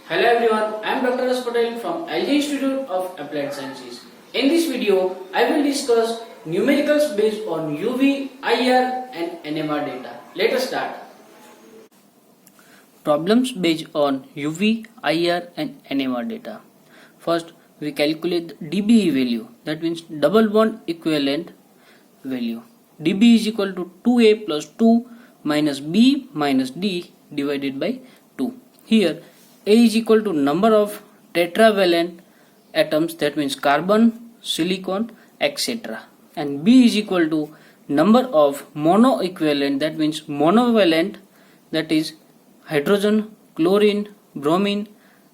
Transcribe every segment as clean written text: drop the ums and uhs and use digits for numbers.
Hello everyone, I am Dr. S. Patel from LG Institute of Applied Sciences. In this video, I will discuss numericals based on UV, IR and NMR data. Let us start. Problems based on UV, IR and NMR data. First, we calculate the DBE value, that means double bond equivalent value. DB is equal to 2A plus 2 minus B minus D divided by 2. Here A is equal to number of tetravalent atoms, that means carbon, silicon, etc. And B is equal to number of monoequivalent, that means monovalent, that is hydrogen, chlorine, bromine,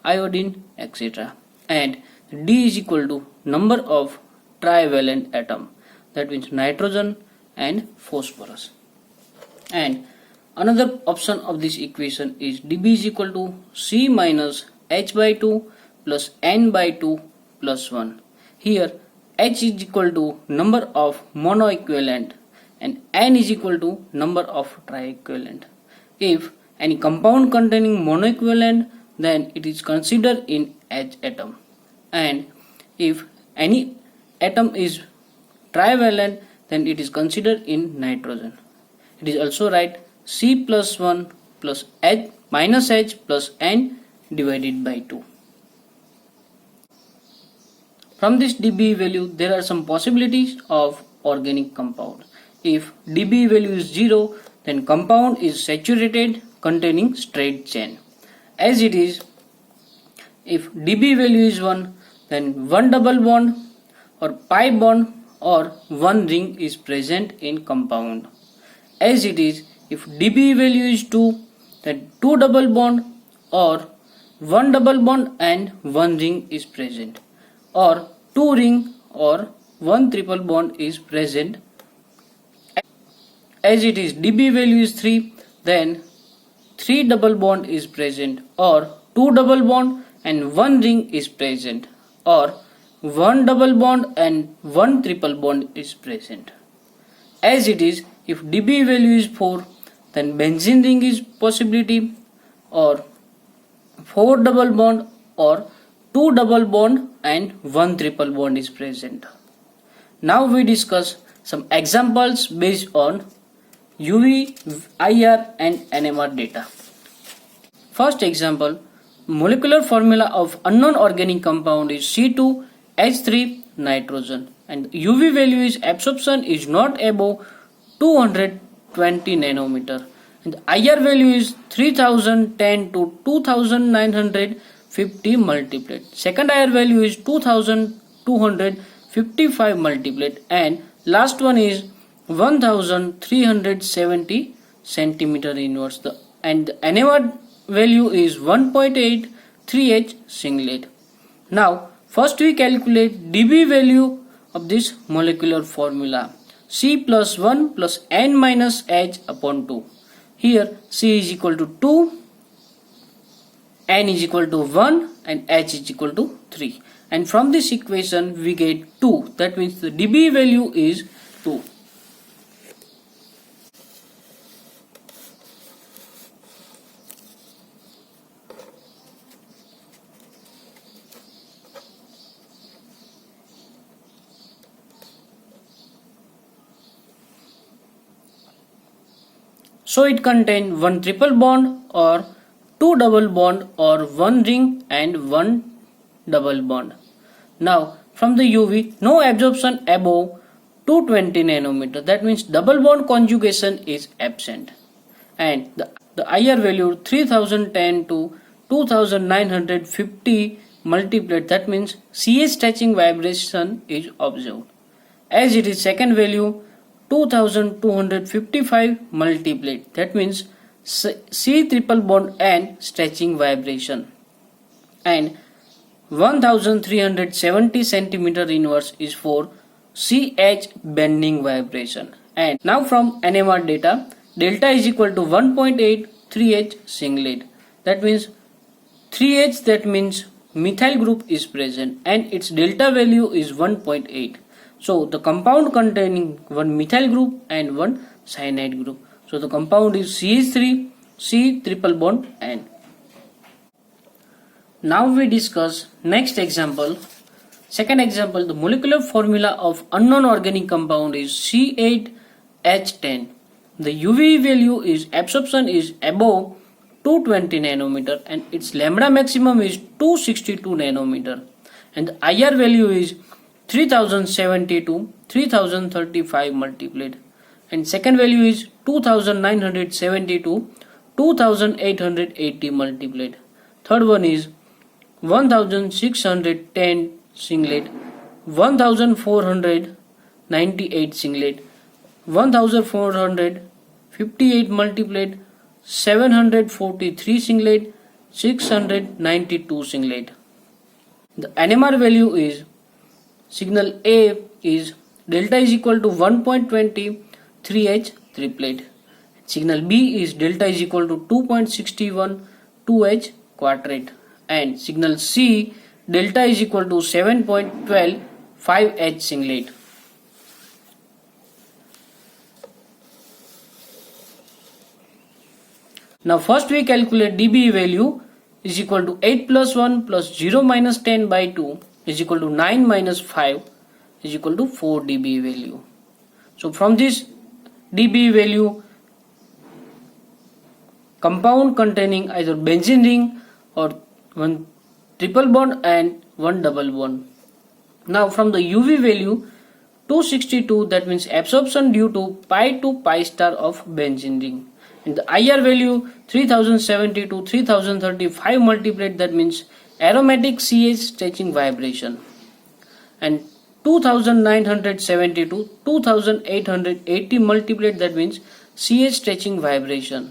iodine, etc. And D is equal to number of trivalent atom, that means nitrogen and phosphorus. And another option of this equation is dB is equal to C minus H by 2 plus N by 2 plus 1. Here H is equal to number of monoequivalent and N is equal to number of triequivalent. If any compound containing monoequivalent, then it is considered in H atom. And if any atom is trivalent, then it is considered in nitrogen. It is also right C plus 1 plus H minus H plus N divided by 2. From this dB value, there are some possibilities of organic compound. If dB value is 0, then compound is saturated containing straight chain. As it is, if dB value is 1, then one double bond or pi bond or one ring is present in compound. As it is, if dB value is 2, then two double bond or one double bond and one ring is present, or two ring or one triple bond is present. As it is, dB value is 3, then three double bond is present, or two double bond and one ring is present, or one double bond and one triple bond is present. As it is, if dB value is 4, then benzene ring is possibility, or four double bond or two double bond and one triple bond is present. Now we discuss some examples based on UV, IR and NMR data. First example, molecular formula of unknown organic compound is C2H3 nitrogen and UV value is absorption is not above 220 nanometer and the IR value is 3010 to 2950 multiplied. Second IR value is 2255 multiplied and last one is 1370 centimeter inverse. And the NMR value is 1.83H singlet. Now first we calculate dB value of this molecular formula. C plus 1 plus N minus H upon 2. Here C is equal to 2, N is equal to 1 and H is equal to 3. And from this equation we get 2. That means the dB value is 2. So it contains one triple bond or two double bond or one ring and one double bond. Now from the UV, no absorption above 220 nanometer. That means double bond conjugation is absent. And the IR value 3010 to 2950 multiplied. That means CH touching vibration is observed. As it is, second value 2255 multiplied, that means C triple bond and stretching vibration, and 1370 centimeter inverse is for CH bending vibration. And now from NMR data, delta is equal to 1.83H singlet, that means 3H, that means methyl group is present and its delta value is 1.8. So the compound containing one methyl group and one cyanide group. So the compound is CH3, C triple bond N. Now we discuss next example. Second example, the molecular formula of unknown organic compound is C8H10. The UV value is absorption is above 220 nanometer and its lambda maximum is 262 nanometer and the IR value is 3070 to 3035 multiplied and second value is 2970 to 2880 multiplied. Third one is 1610 singlet, 1498 singlet, 1458 multiplied, 743 singlet, 692 singlet. The NMR value is signal A is delta is equal to 1.20 3H triplet. Signal B is delta is equal to 2.61 2H quadrate and signal C delta is equal to 7.12 5H singlet. Now first we calculate dBE value is equal to 8 plus 1 plus 0 minus 10 by 2 is equal to 9 minus 5 is equal to 4 dBE value. So from this dBE value, compound containing either benzene ring or one triple bond and one double bond. Now from the UV value 262, that means absorption due to pi to pi star of benzene ring. And the IR value 3070 to 3035 multiplied, that means aromatic CH stretching vibration. And 2970 to 2880 multiplied, that means CH stretching vibration.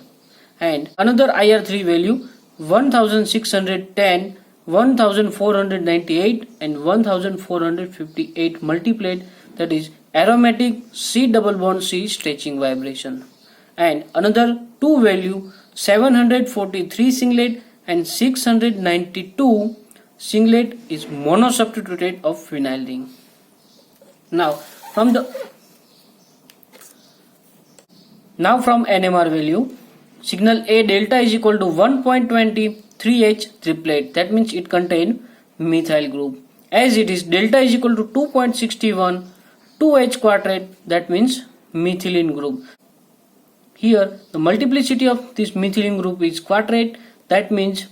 And another IR3 value 1610, 1498 and 1458 multiplied, that is aromatic C double bond C stretching vibration. And another two value 743 singlet and 692 singlet is monosubstituted of phenyl ring. Now from NMR value, signal A delta is equal to 1.20 3H triplet, that means it contains methyl group. As it is delta is equal to 2.61 2H quadrate, that means methylene group. Here the multiplicity of this methylene group is quadrate, that means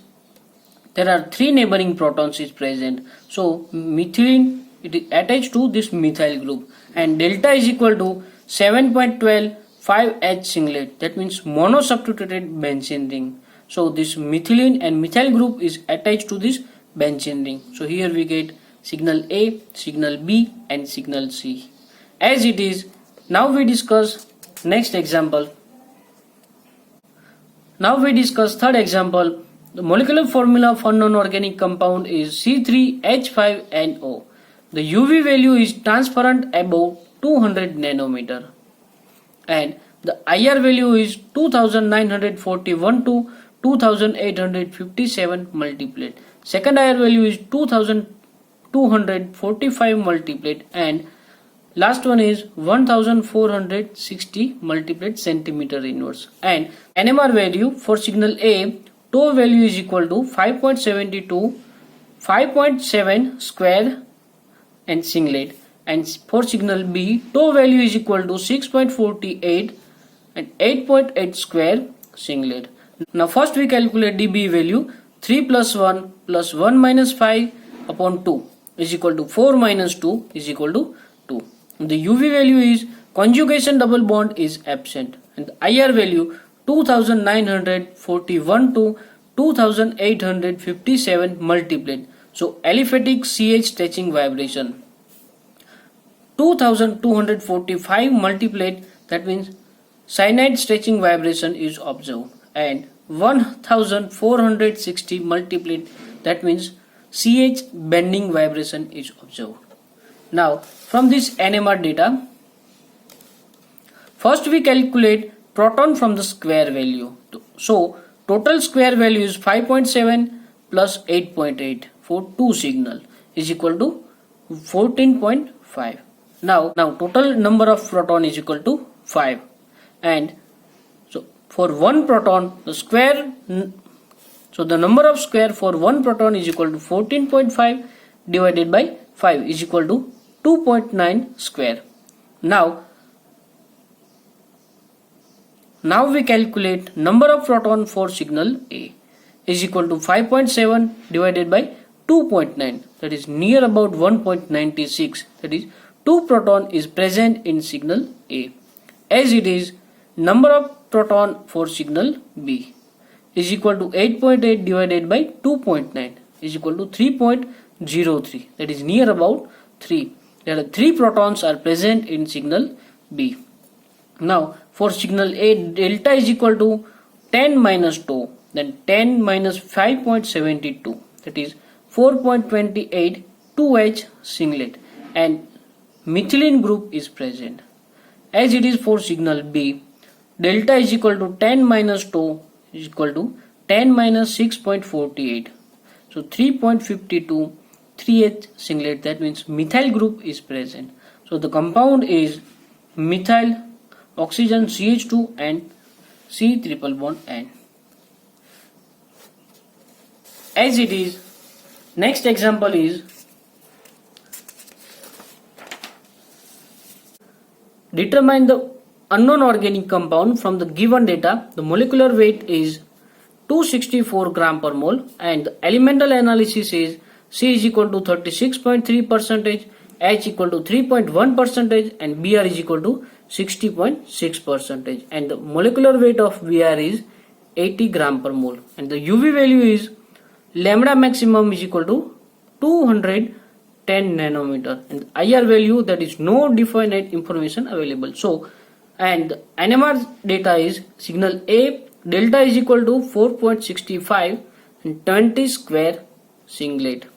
there are three neighboring protons is present. So methylene, it is attached to this methyl group and delta is equal to 7.12 5H singlet, that means monosubstituted benzene ring. So this methylene and methyl group is attached to this benzene ring. So here we get signal A, signal B and signal C. As it is, now we discuss next example. Now we discuss third example. The molecular formula of unknown organic compound is C3H5NO. The UV value is transparent above 200 nanometer and the IR value is 2941 to 2857 multiplied. Second IR value is 2245 multiplied and last one is 1460 multiplied centimeter inverse. And NMR value for signal A, tau value is equal to 5.72, 5.7 square and singlet, and for signal B, tau value is equal to 6.48 and 8.8 square singlet. Now first we calculate dBE value. 3 plus 1 plus 1 minus 5 upon 2 is equal to 4 minus 2 is equal to 2. The UV value is conjugation double bond is absent and the IR value 2941 to 2857 multiplied. So aliphatic CH stretching vibration. 2245 multiplied, that means cyanide stretching vibration is observed and 1460 multiplied, that means CH bending vibration is observed. Now from this NMR data, first we calculate proton from the square value. So total square value is 5.7 plus 8.8 for two signal is equal to 14.5. Now total number of proton is equal to 5 and so for one proton the square So the number of square for one proton is equal to 14.5 divided by 5 is equal to 2.9 square. Now we calculate number of proton for signal A is equal to 5.7 divided by 2.9, that is near about 1.96, that is 2 proton is present in signal A. As it is, number of proton for signal B is equal to 8.8 divided by 2.9 is equal to 3.03, that is near about 3. There are 3 protons are present in signal B. Now for signal A, delta is equal to 10 minus 2, then 10 minus 5.72, that is 4.28 2H singlet, and methylene group is present. As it is for signal B, delta is equal to 10 minus 2 is equal to 10 minus 6.48, so 3.52 3H singlet, that means methyl group is present. So the compound is methyl oxygen CH2 and C triple bond N. As it is, next example is determine the unknown organic compound from the given data. The molecular weight is 264 gram per mole and the elemental analysis is C is equal to 36.3 percentage, H equal to 3.1 percentage and Br is equal to 60.6 percentage, and the molecular weight of Br is 80 gram per mole, and the UV value is lambda maximum is equal to 210 nanometer, and IR value, that is no definite information available. So and the NMR data is signal A, delta is equal to 4.65 and 20 square singlet,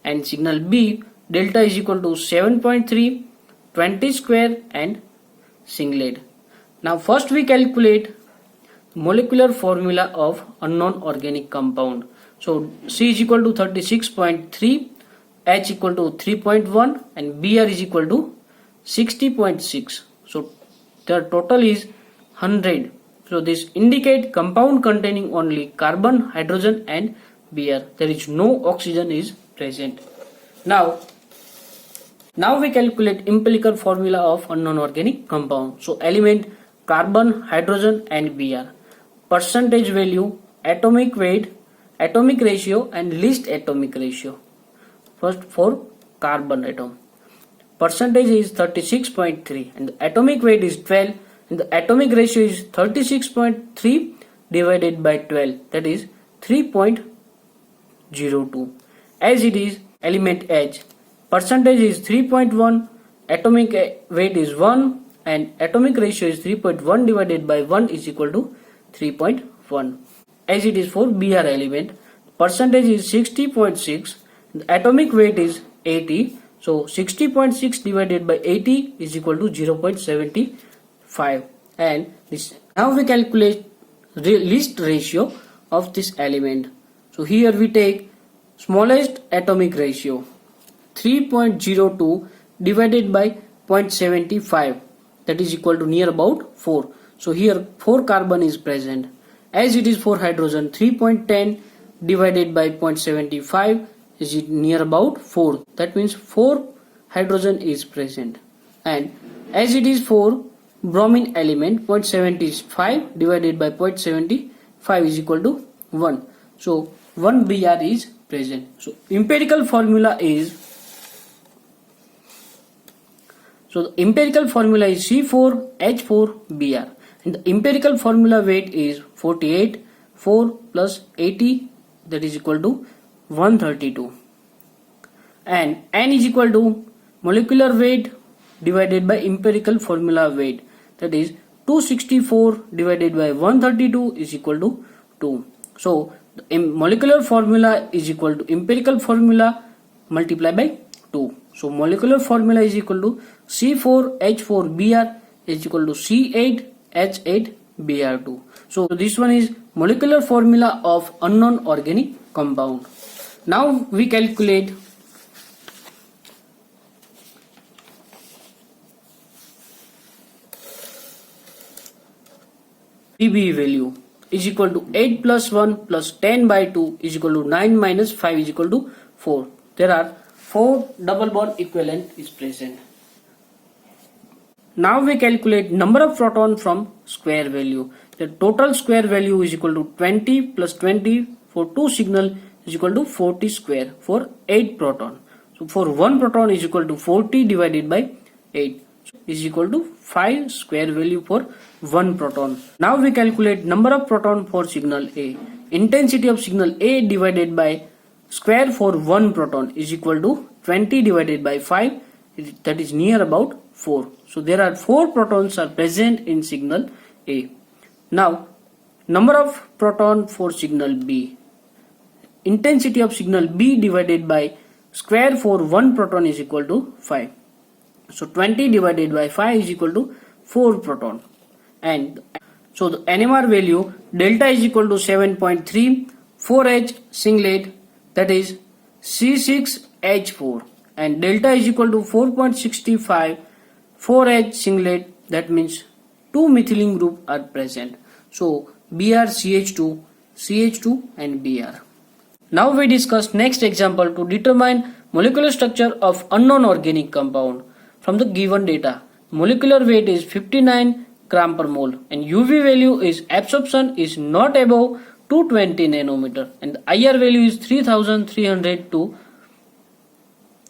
and signal B, delta is equal to 7.3 20 square and singlet. Now first we calculate molecular formula of unknown organic compound. So C is equal to 36.3, H equal to 3.1 and Br is equal to 60.6. So the total is 100. So this indicate compound containing only carbon, hydrogen and Br. There is no oxygen is present. Now we calculate empirical formula of unknown organic compound. So element carbon, hydrogen and Br. Percentage value, atomic weight, atomic ratio and least atomic ratio. First for carbon atom. Percentage is 36.3 and the atomic weight is 12 and the atomic ratio is 36.3 divided by 12, that is 3.02. As it is, element H, percentage is 3.1, atomic weight is 1 and atomic ratio is 3.1 divided by 1 is equal to 3.1. As it is for Br element, percentage is 60.6, the atomic weight is 80, so 60.6 divided by 80 is equal to 0.75. And this, now we calculate least ratio of this element. So here we take smallest atomic ratio 3.02 divided by 0.75, that is equal to near about 4. So here 4 carbon is present. As it is for hydrogen, 3.10 divided by 0.75 is near about 4. That means 4 hydrogen is present. And as it is for bromine element, 0.75 divided by 0.75 is equal to 1. So 1 Br is present. So empirical formula is, so the empirical formula is C4H4Br and the empirical formula weight is 48, 4 plus 80, that is equal to 132, and N is equal to molecular weight divided by empirical formula weight, that is 264 divided by 132 is equal to 2. So the molecular formula is equal to empirical formula multiplied by 2. So molecular formula is equal to C4H4Br is equal to C8H8Br2. So this one is molecular formula of unknown organic compound. Now we calculate dBe value. is equal to 8 plus 1 plus 10 by 2 is equal to 9 minus 5 is equal to 4. There are 4 double bond equivalent is present. Now we calculate number of proton from square value. The total square value is equal to 20 plus 20 for 2 signal is equal to 40 square for 8 proton. So for 1 proton is equal to 40 divided by 8 is equal to 5 square value for 1 proton. Now we calculate number of proton for signal A. Intensity of signal A divided by square for 1 proton is equal to 20 divided by 5, that is near about 4. So there are 4 protons are present in signal A. Now number of proton for signal B. Intensity of signal B divided by square for 1 proton is equal to 5. So 20 divided by 5 is equal to 4 proton. And so the NMR value delta is equal to 7.3, 4H singlet, that is C6H4, and delta is equal to 4.65, 4H singlet, that means 2 methylene group are present. So Br CH2, CH2 and Br. Now we discuss next example to determine molecular structure of unknown organic compound. From the given data, molecular weight is 59 gram per mole and UV value is absorption is not above 220 nanometer and the IR value is 3300 to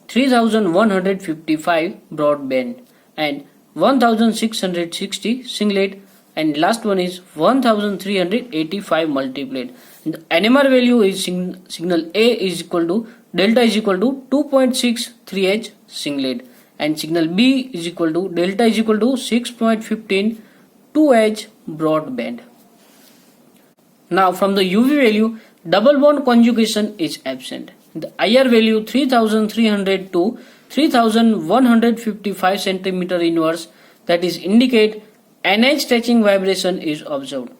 3155 broadband and 1660 singlet, and last one is 1385 multiplet. And the NMR value is signal A is equal to delta is equal to 2.63H singlet, and signal B is equal to delta is equal to 6.15 2H broadband. Now from the UV value, double bond conjugation is absent. The IR value 3300 to 3155 centimeter inverse, that is indicate NH stretching vibration is observed.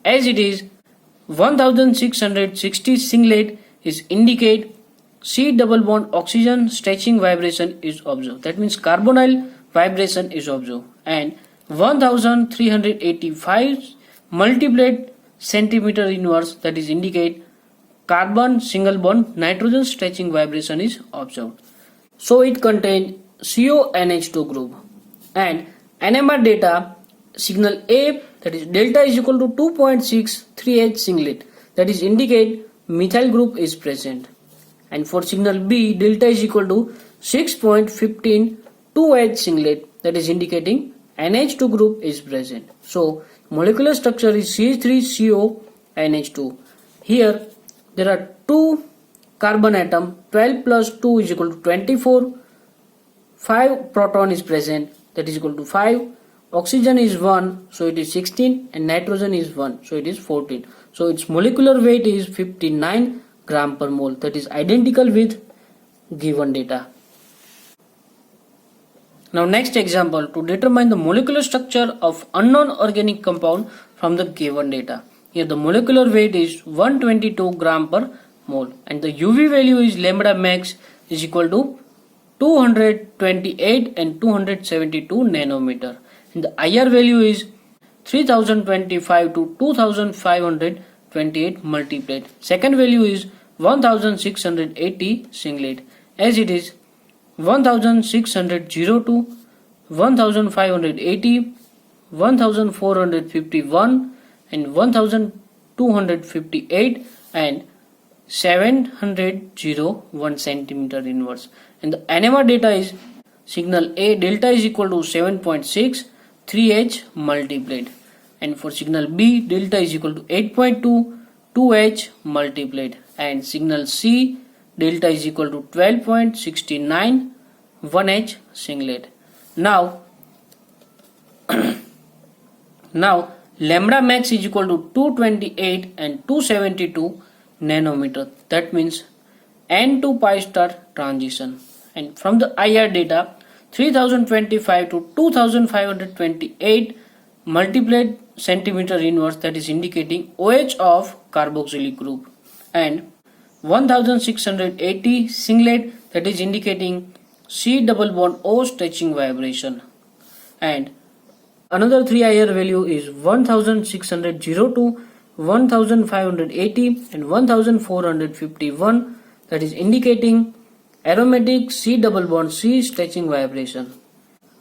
As it is 1660 singlet is indicate C double bond oxygen stretching vibration is observed. That means carbonyl vibration is observed. And 1385 multiplet centimeter inverse, that is indicate carbon single bond nitrogen stretching vibration is observed. So it contains CONH2 group. And NMR data signal A, that is delta is equal to 2.63H singlet, that is indicate methyl group is present. And for signal B, delta is equal to 6.15 2H singlet, that is indicating NH2 group is present. So molecular structure is CH3CONH2. Here there are 2 carbon atom, 12 plus 2 is equal to 24, 5 proton is present, that is equal to 5, oxygen is 1, so it is 16, and nitrogen is 1, so it is 14. So its molecular weight is 59 gram per mole, that is identical with given data. Now next example to determine the molecular structure of unknown organic compound from the given data. Here the molecular weight is 122 gram per mole and the UV value is lambda max is equal to 228 and 272 nanometer. And the IR value is 3025 to 2528 multiplet. Second value is 1680 singlet, as it is 1602, 1580, 1451 and 1258 and 701 centimeter inverse. And the NMR data is signal A delta is equal to 7.6 3H multiplet, and for signal B delta is equal to 8.2 2H multiplet, and signal C delta is equal to 12.69 1H singlet. Now lambda max is equal to 228 and 272 nanometer, that means N to pi star transition. And from the IR data 3025 to 2528 multiplet centimeter inverse, that is indicating OH of carboxylic group, and 1680 singlet, that is indicating C double bond O stretching vibration, and another 3 IR value is 1602 1580 and 1451, that is indicating aromatic C double bond C stretching vibration.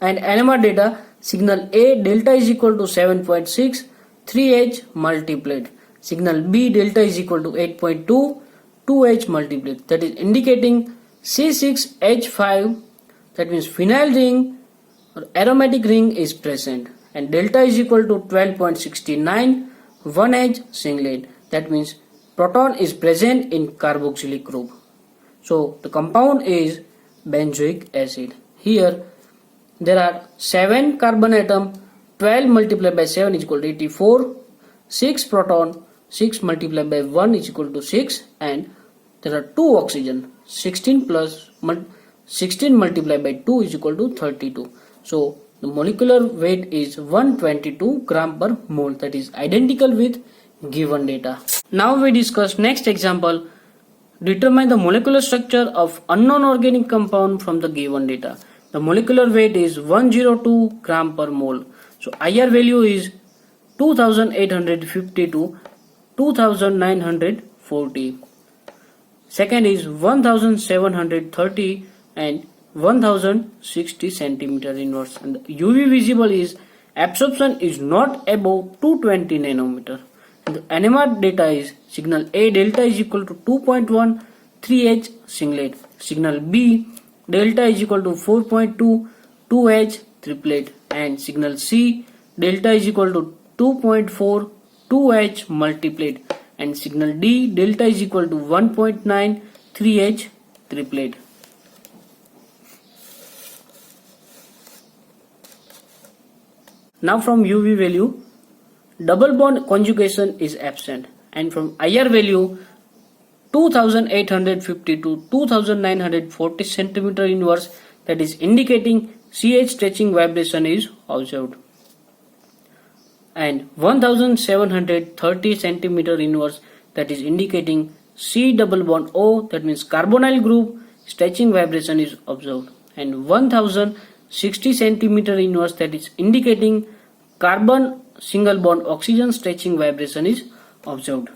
And NMR data, signal A delta is equal to 7.6 3H multiplied, signal B delta is equal to 8.2 2H multiplied, that is indicating C6H5, that means phenyl ring or aromatic ring is present, and delta is equal to 12.69 1H singlet, that means proton is present in carboxylic group. So the compound is benzoic acid. Here there are 7 carbon atom, 12 multiplied by 7 is equal to 84, 6 proton, 6 multiplied by 1 is equal to 6, and there are 2 oxygen, 16 multiplied by 2 is equal to 32. So the molecular weight is 122 gram per mole, that is identical with given data. Now we discuss next example. Determine the molecular structure of unknown organic compound from the given data. The molecular weight is 102 gram per mole. So IR value is 2850 to 2940. Second is 1730 and 1060 centimeter inverse, and the UV visible is absorption is not above 220 nanometer. And the NMR data is signal A delta is equal to 2.1 3H singlet, signal B delta is equal to 4.2 2H triplet, and signal C delta is equal to 2.4 2H multiplet, and signal D delta is equal to 1.9 3H triplet. Now from UV value, double bond conjugation is absent, and from IR value 2850 to 2940 centimeter inverse, that is indicating CH stretching vibration is observed, and 1730 centimeter inverse, that is indicating C double bond O, that means carbonyl group stretching vibration is observed, and 1060 centimeter inverse, that is indicating carbon single bond oxygen stretching vibration is observed.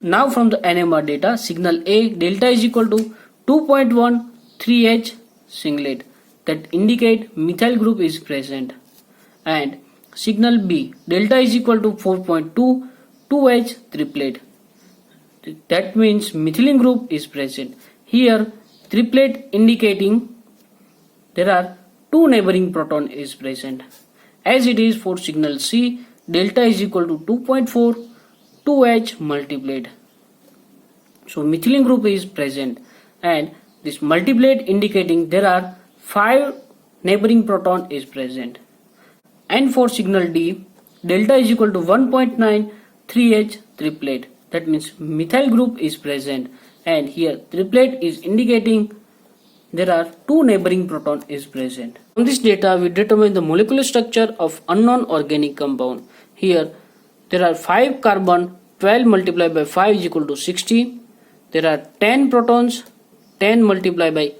Now from the NMR data, signal A delta is equal to 2.1 3H singlet, that indicate methyl group is present, and signal B delta is equal to 4.2 2H triplet, that means methylene group is present. Here triplet indicating there are 2 neighboring proton is present, as it is for signal C delta is equal to 2.4 2H multiplied. So methylene group is present, and this multiplied indicating there are 5 neighboring proton is present. And for signal D, delta is equal to 1.9 3H triplet, that means methyl group is present, and here triplet is indicating there are 2 neighboring proton is present. From this data we determine the molecular structure of unknown organic compound. Here there are 5 carbon, 12 multiplied by 5 is equal to 60. There are 10 protons, 10 multiplied by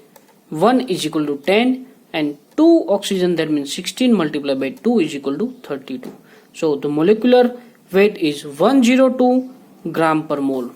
1 is equal to 10, and 2 oxygen, that means 16 multiplied by 2 is equal to 32. So the molecular weight is 102 gram per mole.